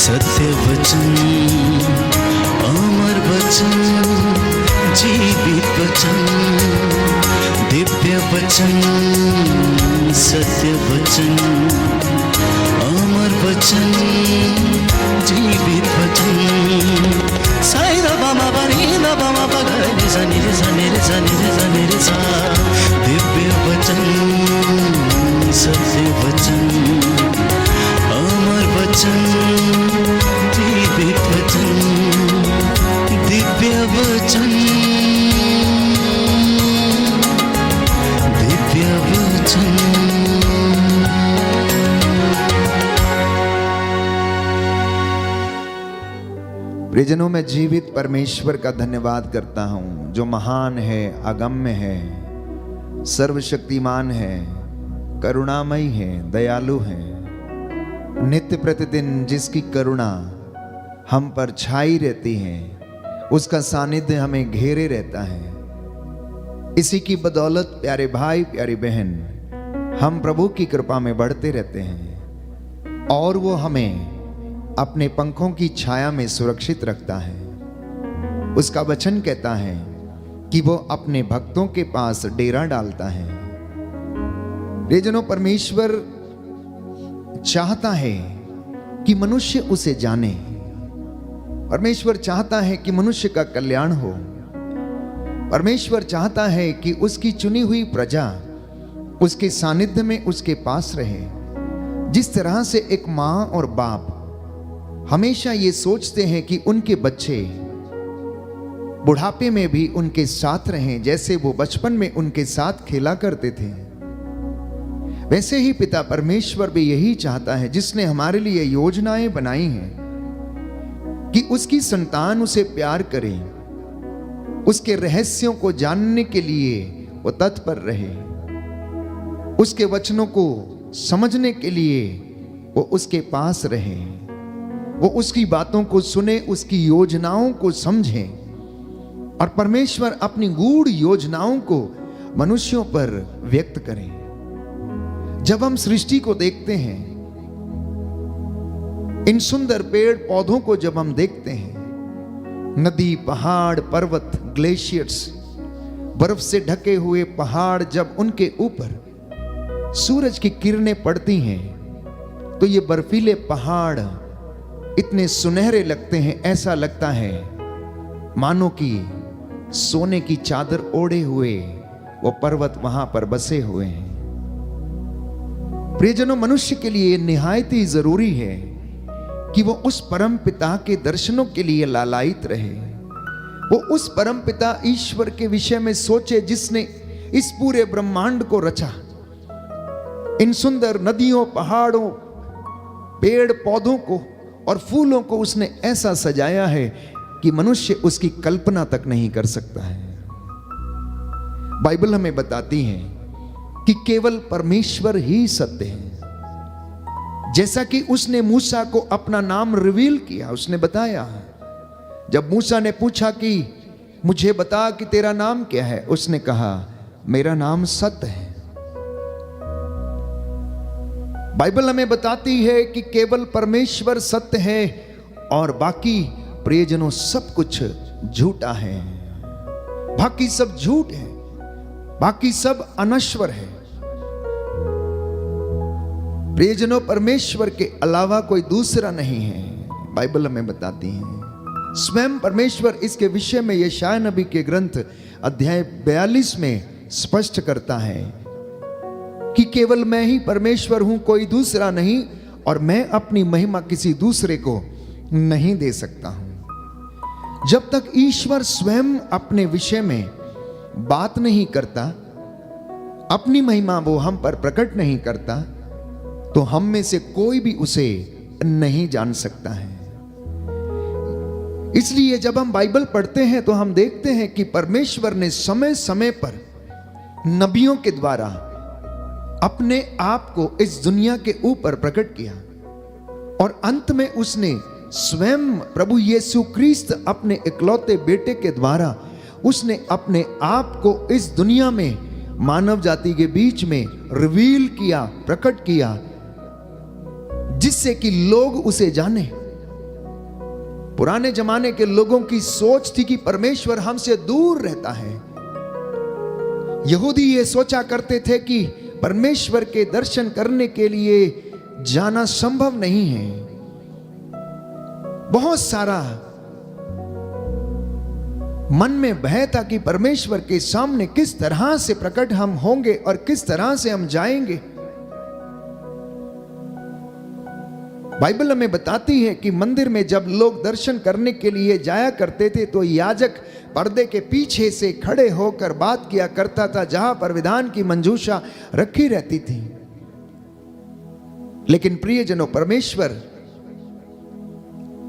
सत्य वचन, अमर वचन, जीवित वचन, दिव्य वचन, सत्य वचन, अमर वचन, जीवित वचन। साई दा बामा बनी दा बामा बगरे रे सा रे सा रे सा रे सा। दिव्य वचन, सत्य वचन, अमर वचन, जीवित वचन, दिव्य वचन, दिव्य वचन। प्रियजनों, मैं जीवित परमेश्वर का धन्यवाद करता हूं, जो महान है, अगम्य है, सर्वशक्तिमान है, करुणामयी है, दयालु है। नित्य प्रतिदिन जिसकी करुणा हम पर छाई रहती है, उसका सानिध्य हमें घेरे रहता है। इसी की बदौलत प्यारे भाई, प्यारी बहन, हम प्रभु की कृपा में बढ़ते रहते हैं और वो हमें अपने पंखों की छाया में सुरक्षित रखता है। उसका वचन कहता है कि वो अपने भक्तों के पास डेरा डालता है। प्रियजनों, परमेश्वर चाहता है कि मनुष्य उसे जाने। परमेश्वर चाहता है कि मनुष्य का कल्याण हो। परमेश्वर चाहता है कि उसकी चुनी हुई प्रजा उसके सानिध्य में उसके पास रहे। जिस तरह से एक माँ और बाप हमेशा ये सोचते हैं कि उनके बच्चे बुढ़ापे में भी उनके साथ रहें, जैसे वो बचपन में उनके साथ खेला करते थे, वैसे ही पिता परमेश्वर भी यही चाहता है, जिसने हमारे लिए योजनाएं बनाई हैं कि उसकी संतान उसे प्यार करे, उसके रहस्यों को जानने के लिए वो तत्पर रहे, उसके वचनों को समझने के लिए वो उसके पास रहे, वो उसकी बातों को सुने, उसकी योजनाओं को समझे। और परमेश्वर अपनी गूढ़ योजनाओं को मनुष्यों पर व्यक्त करें। जब हम सृष्टि को देखते हैं, इन सुंदर पेड़ पौधों को जब हम देखते हैं, नदी, पहाड़, पर्वत, ग्लेशियर्स, बर्फ से ढके हुए पहाड़, जब उनके ऊपर सूरज की किरणें पड़ती हैं तो ये बर्फीले पहाड़ इतने सुनहरे लगते हैं, ऐसा लगता है मानो कि सोने की चादर ओढ़े हुए वो पर्वत वहां पर बसे हुए हैं। प्रियजनों, मनुष्य के लिए निहायत ही जरूरी है कि वो उस परम पिता के दर्शनों के लिए लालायित रहे। वो उस परम पिता ईश्वर के विषय में सोचे, जिसने इस पूरे ब्रह्मांड को रचा। इन सुंदर नदियों, पहाड़ों, पेड़ पौधों को और फूलों को उसने ऐसा सजाया है कि मनुष्य उसकी कल्पना तक नहीं कर सकता है। बाइबल हमें बताती है कि केवल परमेश्वर ही सत्य है। जैसा कि उसने मूसा को अपना नाम रिवील किया, उसने बताया। जब मूसा ने पूछा कि मुझे बता कि तेरा नाम क्या है, उसने कहा मेरा नाम सत्य है। बाइबल हमें बताती है कि केवल परमेश्वर सत्य है और बाकी प्रियजनों सब कुछ झूठा है। बाकी सब झूठ है, बाकी सब अनश्वर है। प्रियजनों, परमेश्वर के अलावा कोई दूसरा नहीं है, बाइबल हमें बताती है। स्वयं परमेश्वर इसके विषय में यशायाह नबी के ग्रंथ अध्याय 42 में स्पष्ट करता है कि केवल मैं ही परमेश्वर हूं, कोई दूसरा नहीं, और मैं अपनी महिमा किसी दूसरे को नहीं दे सकता हूं। जब तक ईश्वर स्वयं अपने विषय में बात नहीं करता, अपनी महिमा वो हम पर प्रकट नहीं करता, तो हम में से कोई भी उसे नहीं जान सकता है। इसलिए जब हम बाइबल पढ़ते हैं तो हम देखते हैं कि परमेश्वर ने समय समय पर नबियों के द्वारा अपने आप को इस दुनिया के ऊपर प्रकट किया, और अंत में उसने स्वयं प्रभु यीशु क्रिस्त अपने इकलौते बेटे के द्वारा उसने अपने आप को इस दुनिया में मानव जाति के बीच में रिवील किया, प्रकट किया, जिससे कि लोग उसे जाने। पुराने जमाने के लोगों की सोच थी कि परमेश्वर हमसे दूर रहता है। यहूदी ये सोचा करते थे कि परमेश्वर के दर्शन करने के लिए जाना संभव नहीं है। बहुत सारा मन में भय था कि परमेश्वर के सामने किस तरह से प्रकट हम होंगे और किस तरह से हम जाएंगे। बाइबल हमें बताती है कि मंदिर में जब लोग दर्शन करने के लिए जाया करते थे तो याजक पर्दे के पीछे से खड़े होकर बात किया करता था, जहां पर विधान की मंजूषा रखी रहती थी। लेकिन प्रियजनों, परमेश्वर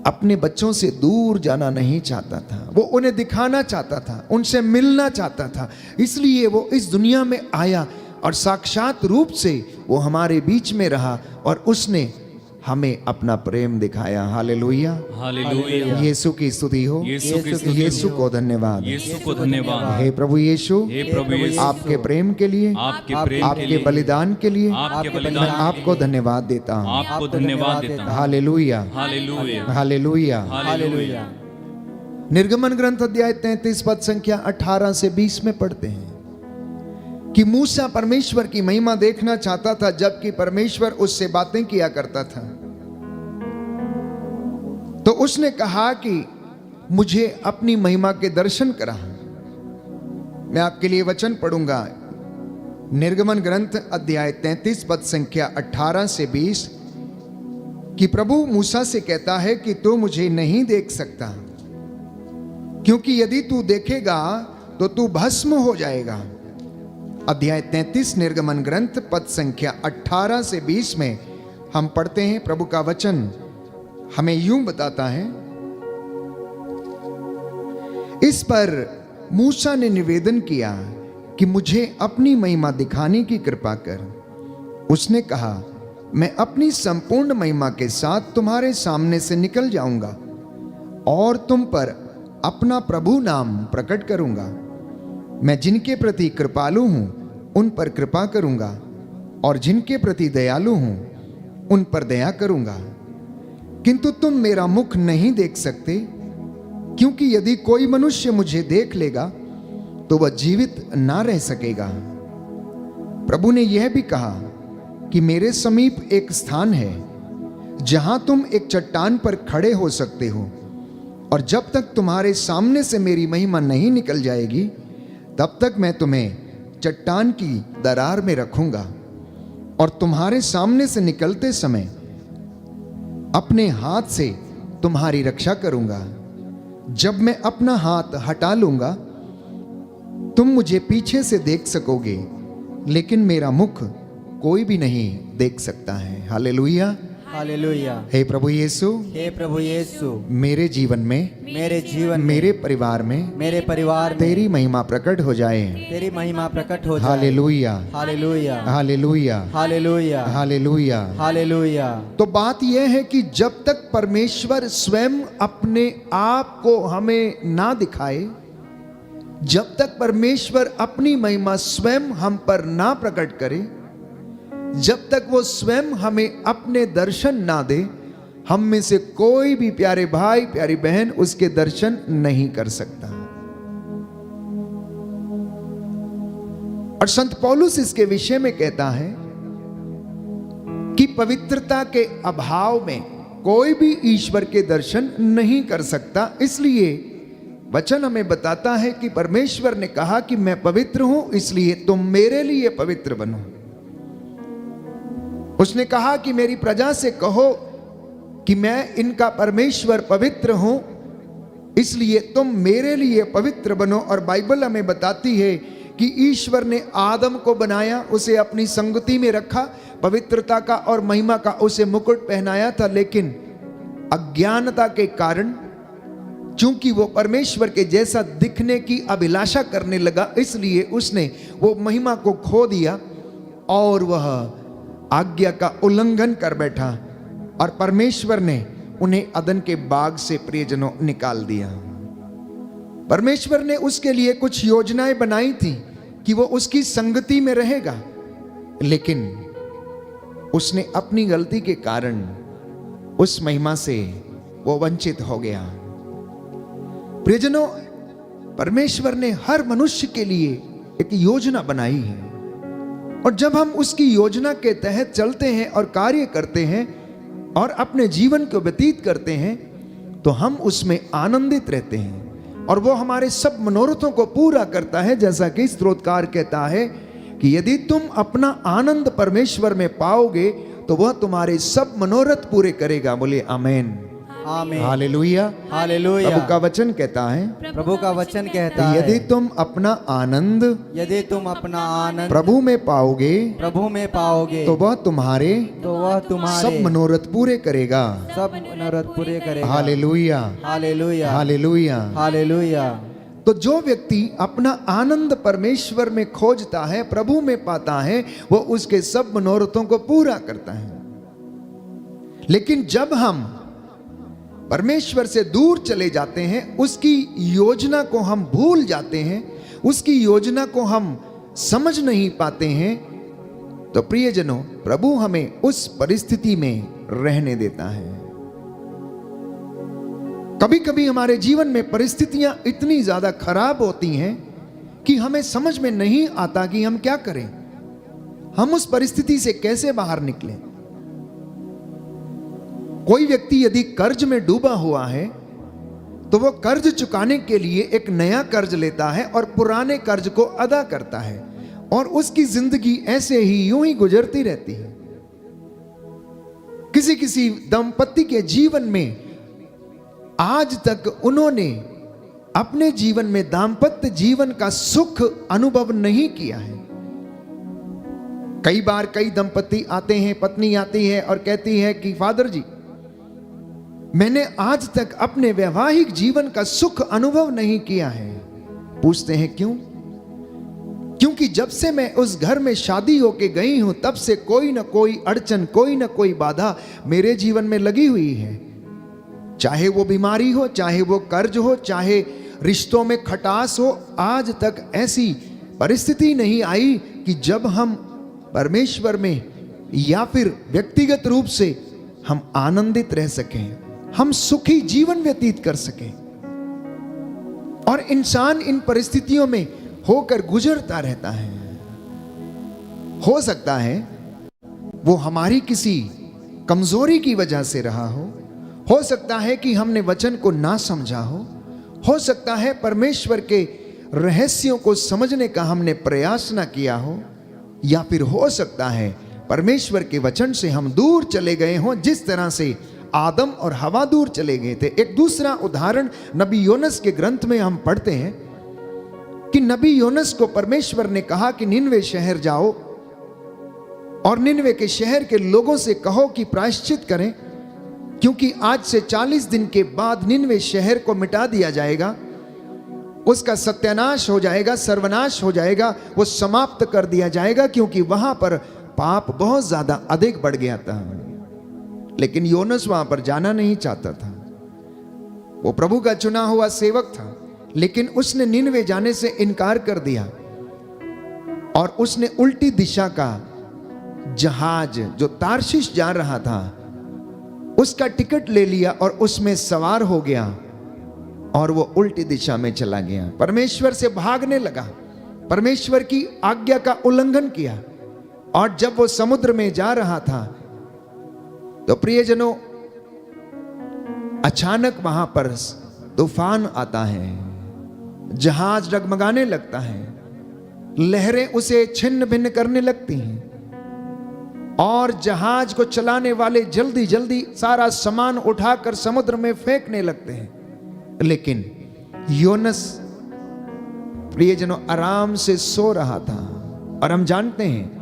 अपने बच्चों से दूर जाना नहीं चाहता था। वो उन्हें दिखाना चाहता था, उनसे मिलना चाहता था। इसलिए वो इस दुनिया में आया और साक्षात रूप से वो हमारे बीच में रहा और उसने हमें अपना प्रेम दिखाया। Hallelujah, hallelujah. यीशु की स्तुति हो, यीशु को धन्यवाद, यीशु को धन्यवाद। हे प्रभु यीशु, हे प्रभु यीशु, आपके प्रेम के लिए, आपके प्रेम के आपके लिए, बलिदान के लिए आपके मैं बलिदान आपको धन्यवाद देता हूँ। आपको धन्यवाद देता हूँ। Hallelujah, hallelujah, hallelujah. हालेलुया। निर्गमन ग्रंथ अध्याय 33 पद संख्या 18 से 20 में पढ़ते हैं कि मूसा परमेश्वर की महिमा देखना चाहता था, जबकि परमेश्वर उससे बातें किया करता था। तो उसने कहा कि मुझे अपनी महिमा के दर्शन करा। मैं आपके लिए वचन पढ़ूंगा। निर्गमन ग्रंथ अध्याय 33 पद संख्या 18 से 20 कि प्रभु मूसा से कहता है कि तू मुझे नहीं देख सकता, क्योंकि यदि तू देखेगा तो तू भस्म हो जाएगा। अध्याय 33 निर्गमन ग्रंथ पद संख्या 18 से 20 में हम पढ़ते हैं। प्रभु का वचन हमें यूं बताता है, इस पर मूसा ने निवेदन किया कि मुझे अपनी महिमा दिखाने की कृपा कर। उसने कहा, मैं अपनी संपूर्ण महिमा के साथ तुम्हारे सामने से निकल जाऊंगा और तुम पर अपना प्रभु नाम प्रकट करूंगा। मैं जिनके प्रति कृपालु हूं उन पर कृपा करूंगा और जिनके प्रति दयालु हूं उन पर दया करूंगा। किंतु तुम मेरा मुख नहीं देख सकते, क्योंकि यदि कोई मनुष्य मुझे देख लेगा तो वह जीवित ना रह सकेगा। प्रभु ने यह भी कहा कि मेरे समीप एक स्थान है जहां तुम एक चट्टान पर खड़े हो सकते हो, और जब तक तुम्हारे सामने से मेरी महिमा नहीं निकल जाएगी तब तक मैं तुम्हें चट्टान की दरार में रखूंगा और तुम्हारे सामने से निकलते समय अपने हाथ से तुम्हारी रक्षा करूंगा। जब मैं अपना हाथ हटा लूंगा तुम मुझे पीछे से देख सकोगे, लेकिन मेरा मुख कोई भी नहीं देख सकता है। Hallelujah, hallelujah. हे प्रभु यीशु, हे प्रभु यीशु, मेरे जीवन में, मेरे जीवन में, मेरे परिवार में, मेरे परिवार में तेरी महिमा प्रकट हो जाए। तेरी महिमा प्रकट हो जाए। Hallelujah, hallelujah, hallelujah, hallelujah, hallelujah. Hallelujah. तो बात यह है कि जब तक परमेश्वर स्वयं अपने आप को हमें ना दिखाए, जब तक परमेश्वर अपनी महिमा स्वयं हम पर ना प्रकट करे, जब तक वो स्वयं हमें अपने दर्शन ना दे, हम में से कोई भी प्यारे भाई प्यारी बहन उसके दर्शन नहीं कर सकता। और संत पौलुस इसके विषय में कहता है कि पवित्रता के अभाव में कोई भी ईश्वर के दर्शन नहीं कर सकता। इसलिए वचन हमें बताता है कि परमेश्वर ने कहा कि मैं पवित्र हूं, इसलिए तुम मेरे लिए पवित्र बनो। उसने कहा कि मेरी प्रजा से कहो कि मैं इनका परमेश्वर पवित्र हूं, इसलिए तुम मेरे लिए पवित्र बनो। और बाइबल हमें बताती है कि ईश्वर ने आदम को बनाया, उसे अपनी संगति में रखा, पवित्रता का और महिमा का उसे मुकुट पहनाया था। लेकिन अज्ञानता के कारण, चूंकि वो परमेश्वर के जैसा दिखने की अभिलाषा करने लगा, इसलिए उसने वो महिमा को खो दिया और वह आज्ञा का उल्लंघन कर बैठा और परमेश्वर ने उन्हें अदन के बाग से प्रियजनों निकाल दिया। परमेश्वर ने उसके लिए कुछ योजनाएं बनाई थी कि वो उसकी संगति में रहेगा, लेकिन उसने अपनी गलती के कारण उस महिमा से वो वंचित हो गया। प्रियजनों, परमेश्वर ने हर मनुष्य के लिए एक योजना बनाई है, और जब हम उसकी योजना के तहत चलते हैं और कार्य करते हैं और अपने जीवन को व्यतीत करते हैं, तो हम उसमें आनंदित रहते हैं और वो हमारे सब मनोरथों को पूरा करता है। जैसा कि स्तोत्रकार कहता है कि यदि तुम अपना आनंद परमेश्वर में पाओगे तो वह तुम्हारे सब मनोरथ पूरे करेगा। बोले आमेन, आमीन, हालेलुया। हालेलुया। प्रभु का वचन कहता है, प्रभु का वचन कहता है, यदि तुम अपना आनंद प्रभु में पाओगे प्रभु में पाओगे तो वह तुम्हारे तुम्हारे सब मनोरथ पूरे करेगा। सब मनोरथ पूरे करेगा। Hallelujah, hallelujah, hallelujah. हालेलुया। तो जो व्यक्ति अपना आनंद परमेश्वर में खोजता है, प्रभु में पाता है, वो उसके सब मनोरथों को पूरा करता है। लेकिन जब हम परमेश्वर से दूर चले जाते हैं, उसकी योजना को हम भूल जाते हैं, उसकी योजना को हम समझ नहीं पाते हैं, तो प्रियजनों, प्रभु हमें उस परिस्थिति में रहने देता है। कभी कभी हमारे जीवन में परिस्थितियां इतनी ज्यादा खराब होती हैं कि हमें समझ में नहीं आता कि हम क्या करें, हम उस परिस्थिति से कैसे बाहर निकलें। कोई व्यक्ति यदि कर्ज में डूबा हुआ है तो वो कर्ज चुकाने के लिए एक नया कर्ज लेता है और पुराने कर्ज को अदा करता है, और उसकी जिंदगी ऐसे ही यूं ही गुजरती रहती है। किसी किसी दंपति के जीवन में आज तक उन्होंने अपने जीवन में दाम्पत्य जीवन का सुख अनुभव नहीं किया है। कई बार कई दंपति आते हैं, पत्नी आती है और कहती है कि फादर जी, मैंने आज तक अपने वैवाहिक जीवन का सुख अनुभव नहीं किया है। पूछते हैं क्यों? क्योंकि जब से मैं उस घर में शादी होके गई हूं, तब से कोई ना कोई अड़चन, कोई ना कोई बाधा मेरे जीवन में लगी हुई है। चाहे वो बीमारी हो, चाहे वो कर्ज हो, चाहे रिश्तों में खटास हो, आज तक ऐसी परिस्थिति नहीं आई कि जब हम परमेश्वर में या फिर व्यक्तिगत रूप से हम आनंदित रह सकें, हम सुखी जीवन व्यतीत कर सकें। और इंसान इन परिस्थितियों में होकर गुजरता रहता है। हो सकता है वो हमारी किसी कमजोरी की वजह से रहा हो सकता है कि हमने वचन को ना समझा हो सकता है परमेश्वर के रहस्यों को समझने का हमने प्रयास ना किया हो, या फिर हो सकता है परमेश्वर के वचन से हम दूर चले गए हों, जिस तरह से आदम और हवा दूर चले गए थे। एक दूसरा उदाहरण नबी योनस के ग्रंथ में हम पढ़ते हैं कि नबी योनस को परमेश्वर ने कहा कि निनवे शहर जाओ और निनवे के शहर के लोगों से कहो कि प्रायश्चित करें, क्योंकि आज से 40 दिन के बाद निनवे शहर को मिटा दिया जाएगा, उसका सत्यानाश हो जाएगा, सर्वनाश हो जाएगा, वो समाप्त कर दिया जाएगा, क्योंकि वहां पर पाप बहुत ज्यादा अधिक बढ़ गया था। लेकिन योनस वहां पर जाना नहीं चाहता था। वो प्रभु का चुना हुआ सेवक था, लेकिन उसने निनवे जाने से इनकार कर दिया और उसने उल्टी दिशा का जहाज जो तार्शिश जा रहा था उसका टिकट ले लिया और उसमें सवार हो गया और वो उल्टी दिशा में चला गया। परमेश्वर से भागने लगा, परमेश्वर की आज्ञा का उल्लंघन किया, और जब वो समुद्र में जा रहा था तो प्रियजनों, अचानक वहां पर तूफान आता है, जहाज डगमगाने लगता है, लहरें उसे छिन्न भिन्न करने लगती हैं और जहाज को चलाने वाले जल्दी जल्दी सारा सामान उठाकर समुद्र में फेंकने लगते हैं। लेकिन योनस प्रियजनों आराम से सो रहा था। और हम जानते हैं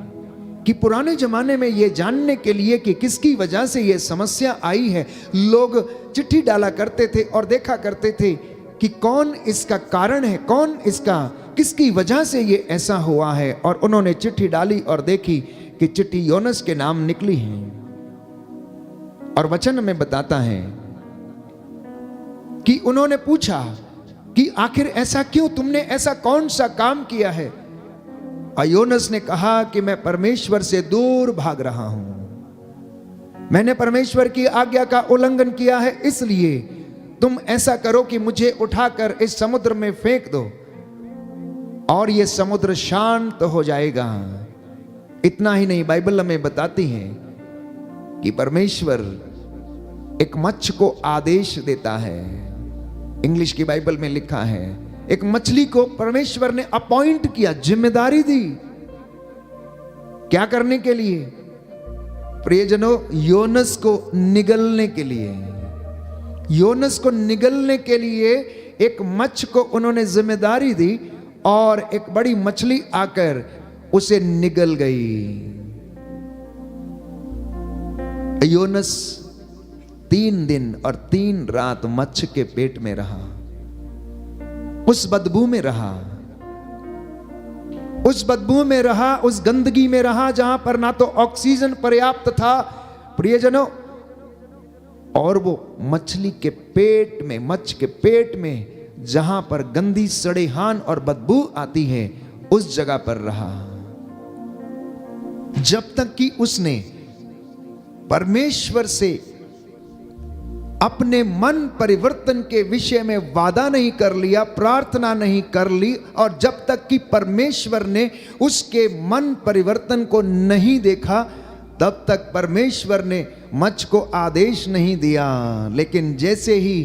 कि पुराने जमाने में यह जानने के लिए कि किसकी वजह से यह समस्या आई है, लोग चिट्ठी डाला करते थे और देखा करते थे कि कौन इसका कारण है, कौन इसका किसकी वजह से ये ऐसा हुआ है। और उन्होंने चिट्ठी डाली और देखी कि चिट्ठी योनस के नाम निकली है। और वचन में बताता है कि उन्होंने पूछा कि आखिर ऐसा क्यों, तुमने ऐसा कौन सा काम किया है। और योनस ने कहा कि मैं परमेश्वर से दूर भाग रहा हूं, मैंने परमेश्वर की आज्ञा का उल्लंघन किया है, इसलिए तुम ऐसा करो कि मुझे उठाकर इस समुद्र में फेंक दो और ये समुद्र शांत हो जाएगा। इतना ही नहीं, बाइबल हमें बताती है कि परमेश्वर एक मच्छ को आदेश देता है। इंग्लिश की बाइबल में लिखा है, एक मछली को परमेश्वर ने अपॉइंट किया, जिम्मेदारी दी। क्या करने के लिए? प्रियजनों, योनस को निगलने के लिए। योनस को निगलने के लिए एक मच्छ को उन्होंने जिम्मेदारी दी और एक बड़ी मछली आकर उसे निगल गई। योनस 3 दिन और 3 रात मच्छ के पेट में रहा, उस बदबू में रहा, उस बदबू में रहा, उस गंदगी में रहा जहां पर ना तो ऑक्सीजन पर्याप्त था प्रियजनों, और वो मछली के पेट में, मच्छ के पेट में जहां पर गंदी सड़ेहान और बदबू आती है, उस जगह पर रहा जब तक कि उसने परमेश्वर से अपने मन परिवर्तन के विषय में वादा नहीं कर लिया, प्रार्थना नहीं कर ली, और जब तक कि परमेश्वर ने उसके मन परिवर्तन को नहीं देखा, तब तक परमेश्वर ने मच्छ को आदेश नहीं दिया। लेकिन जैसे ही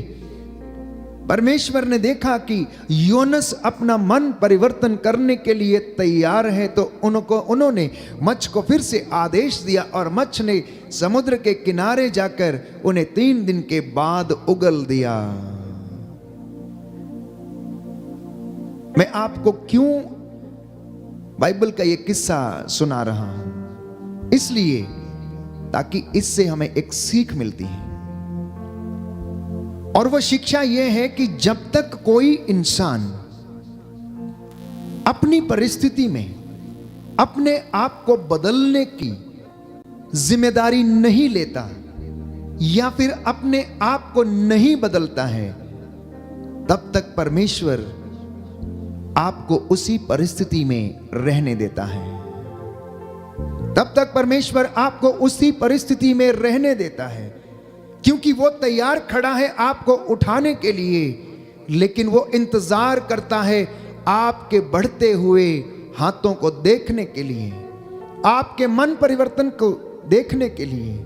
परमेश्वर ने देखा कि योनस अपना मन परिवर्तन करने के लिए तैयार है, तो उन्होंने मच्छ को फिर से आदेश दिया और मच्छ ने समुद्र के किनारे जाकर उन्हें 3 दिन के बाद उगल दिया। मैं आपको क्यों बाइबल का यह किस्सा सुना रहा हूं? इसलिए ताकि इससे हमें एक सीख मिलती है, और वह शिक्षा यह है कि जब तक कोई इंसान अपनी परिस्थिति में अपने आप को बदलने की जिम्मेदारी नहीं लेता या फिर अपने आप को नहीं बदलता है, तब तक परमेश्वर आपको उसी परिस्थिति में रहने देता है। तब तक परमेश्वर आपको उसी परिस्थिति में रहने देता है, क्योंकि वो तैयार खड़ा है आपको उठाने के लिए, लेकिन वो इंतजार करता है आपके बढ़ते हुए हाथों को देखने के लिए, आपके मन परिवर्तन को देखने के लिए।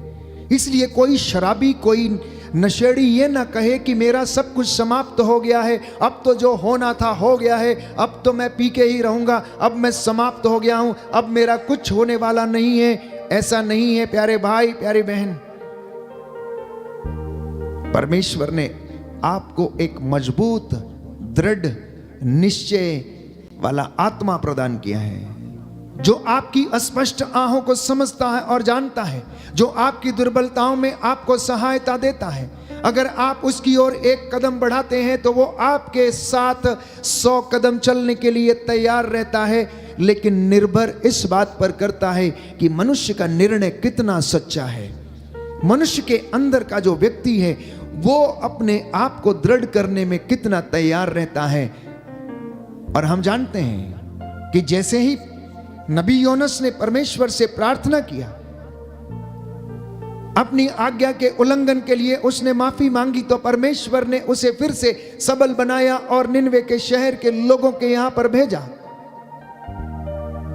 इसलिए कोई शराबी, कोई नशेड़ी ये ना कहे कि मेरा सब कुछ समाप्त हो गया है, अब तो जो होना था हो गया है, अब तो मैं पी के ही रहूंगा, अब मैं समाप्त हो गया हूं, अब मेरा कुछ होने वाला नहीं है। ऐसा नहीं है प्यारे भाई, प्यारी बहन। परमेश्वर ने आपको एक मजबूत, दृढ़ निश्चय वाला आत्मा प्रदान किया है, जो आपकी अस्पष्ट आहों को समझता है और जानता है, जो आपकी दुर्बलताओं में आपको सहायता देता है। अगर आप उसकी ओर एक कदम बढ़ाते हैं तो वो आपके साथ 100 कदम चलने के लिए तैयार रहता है, लेकिन निर्भर इस बात पर करता है कि मनुष्य का निर्णय कितना सच्चा है। मनुष्य के अंदर का जो व्यक्ति है वो अपने आप को दृढ़ करने में कितना तैयार रहता है। और हम जानते हैं कि जैसे ही नबी योनस ने परमेश्वर से प्रार्थना किया, अपनी आज्ञा के उल्लंघन के लिए उसने माफी मांगी, तो परमेश्वर ने उसे फिर से सबल बनाया और निनवे के शहर के लोगों के यहां पर भेजा।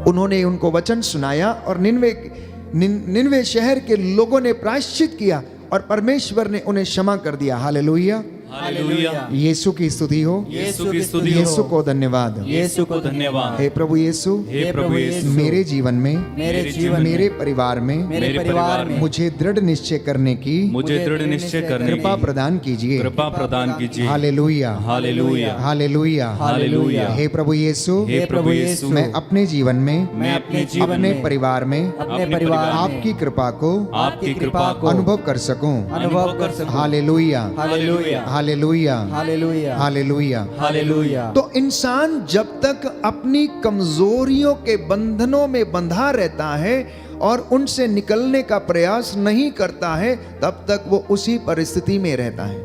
उन्होंने उनको वचन सुनाया और निनवे शहर के लोगों ने प्रायश्चित किया और परमेश्वर ने उन्हें क्षमा कर दिया। Hallelujah, hallelujah. यीशु की स्तुति हो, यीशु की स्तुति हो, यीशु को धन्यवाद, यीशु को धन्यवाद। हे प्रभु यीशु, हे प्रभु यीशु, मेरे जीवन में, मेरे जीवन में, मेरे परिवार में, मेरे परिवार में मुझे दृढ़ निश्चय करने की, मुझे दृढ़ निश्चय करने कृपा की प्रदान कीजिए, कृपा प्रदान कीजिए। Hallelujah, hallelujah, hallelujah, hallelujah. हे प्रभु यीशु, हे प्रभु यीशु, मैं अपने जीवन में, मैं अपने जीवन अपने में, परिवार में अपने परिवार में आपकी कृपा को, आपकी कृपा को अनुभव कर सकूं। अनुभव कर सकूं। Hallelujah, hallelujah, hallelujah, hallelujah, hallelujah. Hallelujah. तो इंसान जब तक अपनी कमजोरियों के बंधनों में बंधा रहता है और उनसे निकलने का प्रयास नहीं करता है, तब तक वो उसी परिस्थिति में रहता है।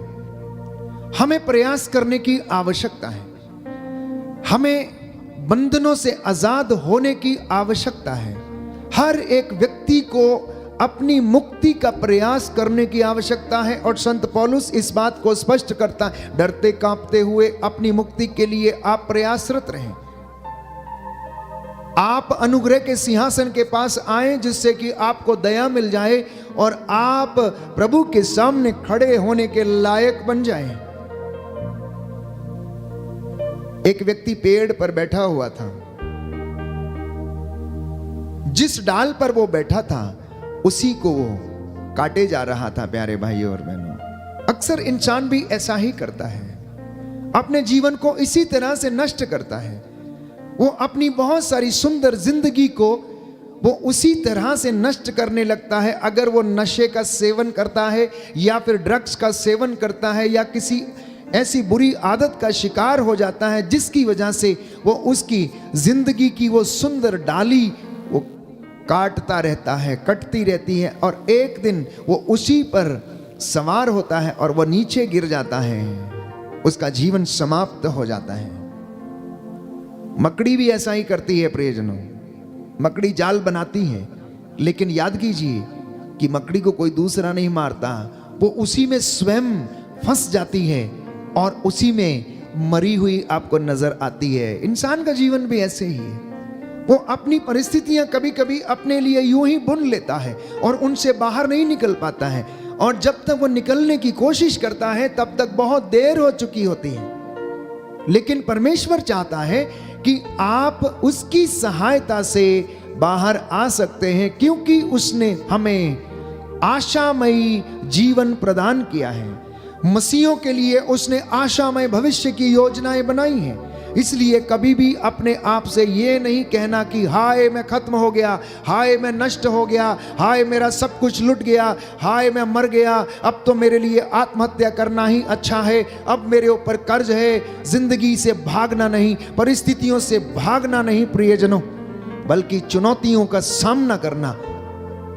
हमें प्रयास करने की आवश्यकता है, हमें बंधनों से आजाद होने की आवश्यकता है। हर एक व्यक्ति को अपनी मुक्ति का प्रयास करने की आवश्यकता है। और संत पौलुस इस बात को स्पष्ट करता है, डरते कांपते हुए अपनी मुक्ति के लिए आप प्रयासरत रहें। आप अनुग्रह के सिंहासन के पास आए, जिससे कि आपको दया मिल जाए और आप प्रभु के सामने खड़े होने के लायक बन जाएं। एक व्यक्ति पेड़ पर बैठा हुआ था। जिस डाल पर वो बैठा था उसी को वो काटे जा रहा था। प्यारे भाइयों और बहनों, अक्सर इंसान भी ऐसा ही करता है, अपने जीवन को इसी तरह से नष्ट करता है। वो अपनी बहुत सारी सुंदर जिंदगी को वो उसी तरह से नष्ट करने लगता है। अगर वो नशे का सेवन करता है या फिर ड्रग्स का सेवन करता है या किसी ऐसी बुरी आदत का शिकार हो जाता है जिसकी वजह से वो उसकी जिंदगी की वो सुंदर डाली वो काटता रहता है, कटती रहती है, और एक दिन वो उसी पर सवार होता है और वो नीचे गिर जाता है, उसका जीवन समाप्त हो जाता है। मकड़ी भी ऐसा ही करती है प्रियजनों। मकड़ी जाल बनाती है, लेकिन याद कीजिए कि मकड़ी को कोई दूसरा नहीं मारता, वो उसी में स्वयं फंस जाती है और उसी में मरी हुई आपको नजर आती है। इंसान का जीवन भी ऐसे ही है। वो अपनी परिस्थितियां कभी कभी अपने लिए यूं ही बुन लेता है और उनसे बाहर नहीं निकल पाता है, और जब तक वो निकलने की कोशिश करता है तब तक बहुत देर हो चुकी होती है। लेकिन परमेश्वर चाहता है कि आप उसकी सहायता से बाहर आ सकते हैं, क्योंकि उसने हमें आशामयी जीवन प्रदान किया है। मसीहों के लिए उसने आशामय भविष्य की योजनाएं बनाई हैं। इसलिए कभी भी अपने आप से ये नहीं कहना कि हाय मैं खत्म हो गया, हाय मैं नष्ट हो गया, हाय मेरा सब कुछ लुट गया, हाय मैं मर गया, अब तो मेरे लिए आत्महत्या करना ही अच्छा है, अब मेरे ऊपर कर्ज है। जिंदगी से भागना नहीं, परिस्थितियों से भागना नहीं प्रियजनों, बल्कि चुनौतियों का सामना करना,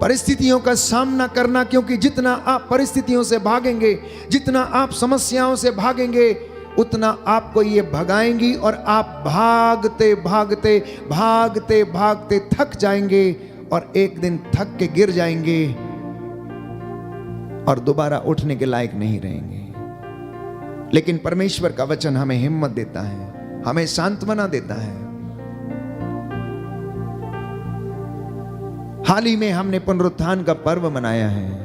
परिस्थितियों का सामना करना। क्योंकि जितना आप परिस्थितियों से भागेंगे, जितना आप समस्याओं से भागेंगे, उतना आपको ये भगाएंगी और आप भागते भागते भागते भागते थक जाएंगे और एक दिन थक के गिर जाएंगे और दोबारा उठने के लायक नहीं रहेंगे। लेकिन परमेश्वर का वचन हमें हिम्मत देता है, हमें सांत्वना देता है। हाल ही में हमने पुनरुत्थान का पर्व मनाया है।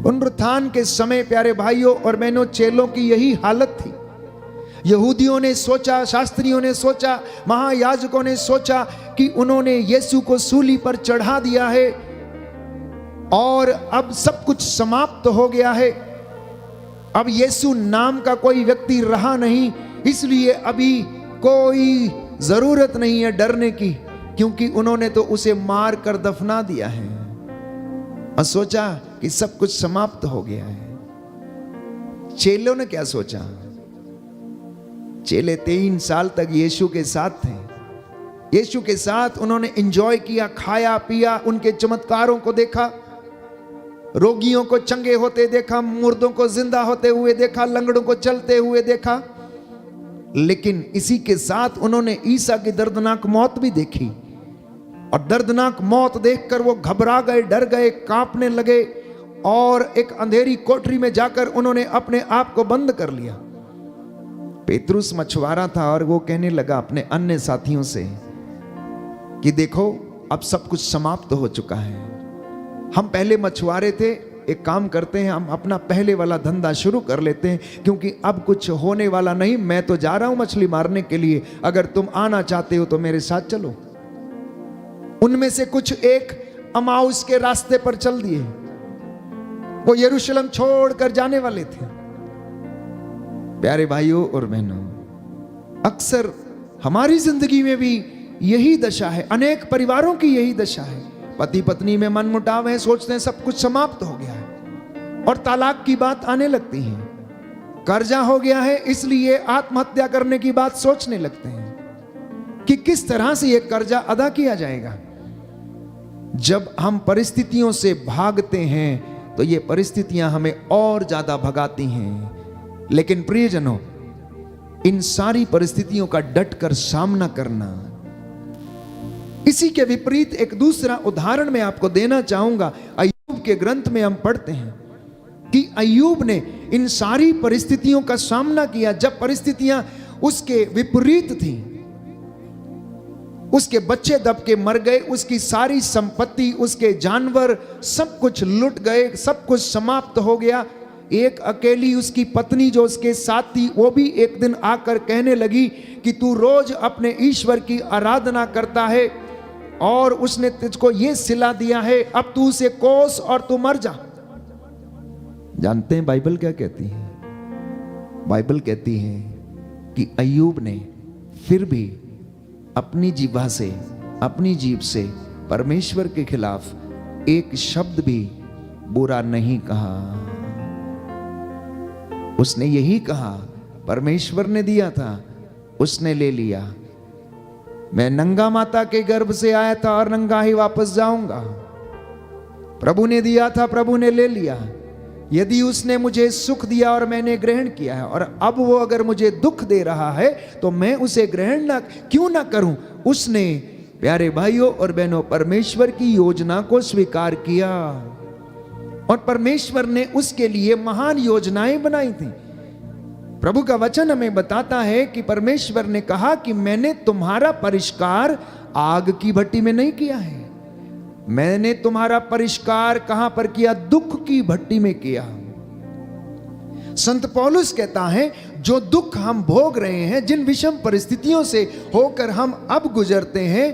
पुनरुत्थान के समय प्यारे भाइयों और बहनों, चेलों की यही हालत थी। यहूदियों ने सोचा, शास्त्रियों ने सोचा, महायाजकों ने सोचा कि उन्होंने यीशु को सूली पर चढ़ा दिया है और अब सब कुछ समाप्त हो गया है। अब यीशु नाम का कोई व्यक्ति रहा नहीं, इसलिए अभी कोई जरूरत नहीं है डरने की, क्योंकि उन्होंने तो उसे मार कर दफना दिया है और सोचा कि सब कुछ समाप्त हो गया है। चेलों ने क्या सोचा? चेले 3 साल तक यीशु के साथ थे। यीशु के साथ उन्होंने एंजॉय किया, खाया पिया, उनके चमत्कारों को देखा, रोगियों को चंगे होते देखा, मुर्दों को जिंदा होते हुए देखा, लंगड़ों को चलते हुए देखा। लेकिन इसी के साथ उन्होंने ईसा की दर्दनाक मौत भी देखी और दर्दनाक मौत देखकर वो घबरा गए, डर गए, कांपने लगे और एक अंधेरी कोठरी में जाकर उन्होंने अपने आप को बंद कर लिया। पेतरुस मछुआरा था और वो कहने लगा अपने अन्य साथियों से कि देखो अब सब कुछ समाप्त हो चुका है। हम पहले मछुआरे थे, एक काम करते हैं, हम अपना पहले वाला धंधा शुरू कर लेते हैं, क्योंकि अब कुछ होने वाला नहीं। मैं तो जा रहा हूं मछली मारने के लिए, अगर तुम आना चाहते हो तो मेरे साथ चलो। उनमें से कुछ एक अमाउस के रास्ते पर चल दिए, वो यरूशलेम छोड़कर जाने वाले थे। प्यारे भाइयों और बहनों, अक्सर हमारी जिंदगी में भी यही दशा है, अनेक परिवारों की यही दशा है। पति पत्नी में मनमुटाव है, सोचते हैं सब कुछ समाप्त हो गया है और तलाक की बात आने लगती है। कर्जा हो गया है, इसलिए आत्महत्या करने की बात सोचने लगते हैं कि किस तरह से यह कर्जा अदा किया जाएगा। जब हम परिस्थितियों से भागते हैं तो ये परिस्थितियां हमें और ज्यादा भगाती हैं। लेकिन प्रियजनों, इन सारी परिस्थितियों का डटकर सामना करना इसी के विपरीत एक दूसरा उदाहरण मैं आपको देना चाहूंगा। अय्यूब के ग्रंथ में हम पढ़ते हैं कि अय्यूब ने इन सारी परिस्थितियों का सामना किया। जब परिस्थितियां उसके विपरीत थी, उसके बच्चे दब के मर गए, उसकी सारी संपत्ति, उसके जानवर सब कुछ लुट गए, सब कुछ समाप्त हो गया। एक अकेली उसकी पत्नी जो उसके साथ थी, वो भी एक दिन आकर कहने लगी कि तू रोज अपने ईश्वर की आराधना करता है और उसने तुझको ये सिला दिया है, अब तू उसे कोस और तू मर जा। जानते हैं बाइबल क्या कहती है? बाइबल कहती है कि अय्यूब ने फिर भी अपनी जीवा से, अपनी जीभ से परमेश्वर के खिलाफ एक शब्द भी बुरा नहीं कहा। उसने यही कहा, परमेश्वर ने दिया था, उसने ले लिया। मैं नंगा माता के गर्भ से आया था और नंगा ही वापस जाऊंगा। प्रभु ने दिया था, प्रभु ने ले लिया। यदि उसने मुझे सुख दिया और मैंने ग्रहण किया है, और अब वो अगर मुझे दुख दे रहा है तो मैं उसे ग्रहण क्यों ना करूं। उसने, प्यारे भाइयों और बहनों, परमेश्वर की योजना को स्वीकार किया और परमेश्वर ने उसके लिए महान योजनाएं बनाई थी। प्रभु का वचन हमें बताता है कि परमेश्वर ने कहा कि मैंने तुम्हारा परिष्कार आग की भट्टी में नहीं किया है, मैंने तुम्हारा परिष्कार कहां पर किया? दुख की भट्टी में किया। संत पौलुस कहता है, जो दुख हम भोग रहे हैं, जिन विषम परिस्थितियों से होकर हम अब गुजरते हैं,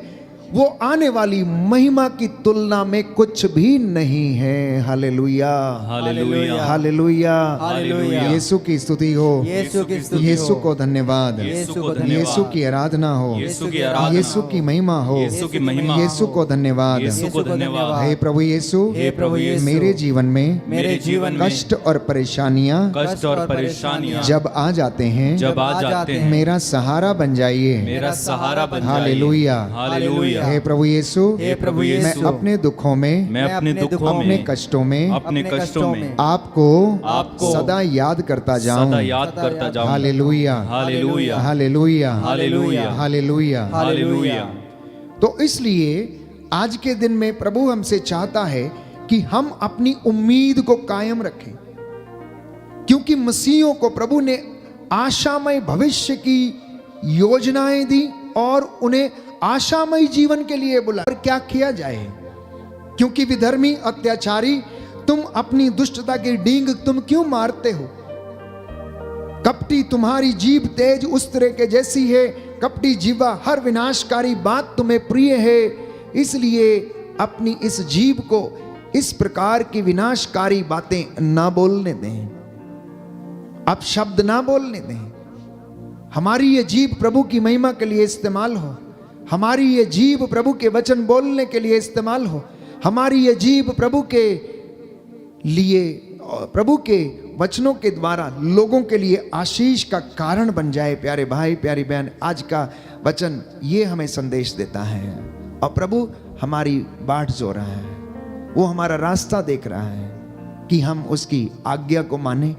वो आने वाली महिमा की तुलना में कुछ भी नहीं है। Hallelujah, hallelujah, hallelujah, hallelujah. Yeshu की स्तुति हो, यीशु की स्तुति यीशु हो, को धन्यवाद, यीशु को धन्यवाद, यीशु की आराधना हो, यीशु की आराधना, यीशु की महिमा हो, यीशु की महिमा, यीशु को धन्यवाद, यीशु को धन्यवाद। हे प्रभु यीशु, हे प्रभु यीशु, मेरे जीवन में मेरे जीवन में कष्ट और परेशानियां कष्ट और परेशानियां जब आ जाते हैं, जब आ जाते हैं, मेरा सहारा बन जाइए। मेरा सहारा बन जाइए। Hallelujah, hallelujah. हे प्रभु यीशु, हे प्रभु यीशु, मैं अपने दुखों में, मैं अपने दुखों अपने में, कष्टों में, अपने कष्टों में आपको सदा याद करता जाऊं। सदा याद करता जाऊं। Hallelujah, hallelujah, hallelujah, hallelujah, hallelujah. Hallelujah. तो इसलिए आज के दिन में प्रभु हमसे चाहता है कि हम अपनी उम्मीद को कायम रखें, क्योंकि मसीहों को प्रभु ने आशामय भविष्य की योजनाएं दी और उन्हें आशामय जीवन के लिए बुलाया। और क्या किया जाए? क्योंकि विधर्मी अत्याचारी, तुम अपनी दुष्टता की डींग तुम क्यों मारते हो? कपटी, तुम्हारी जीभ तेज उस तरह के जैसी है, कपटी जीवा, हर विनाशकारी बात तुम्हें प्रिय है, इसलिए अपनी इस जीभ को इस प्रकार की विनाशकारी बातें ना बोलने दें, अब शब्द ना बोलने दें। हमारी ये जीभ प्रभु की महिमा के लिए इस्तेमाल हो, हमारी ये जीभ प्रभु के वचन बोलने के लिए इस्तेमाल हो, हमारी ये जीभ प्रभु के लिए, प्रभु के वचनों के द्वारा लोगों के लिए आशीष का कारण बन जाए। प्यारे भाई, प्यारी बहन, आज का वचन ये हमें संदेश देता है। और प्रभु हमारी बाट जो रहा है, वो हमारा रास्ता देख रहा है कि हम उसकी आज्ञा को माने,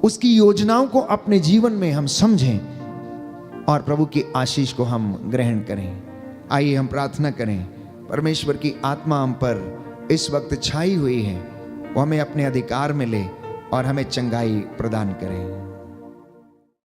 उसकी योजनाओं को अपने जीवन में हम समझें और प्रभु की आशीष को हम ग्रहण करें। आइए हम प्रार्थना करें। परमेश्वर की आत्मा हम पर इस वक्त छाई हुई है, वो हमें अपने अधिकार में ले और हमें चंगाई प्रदान करें।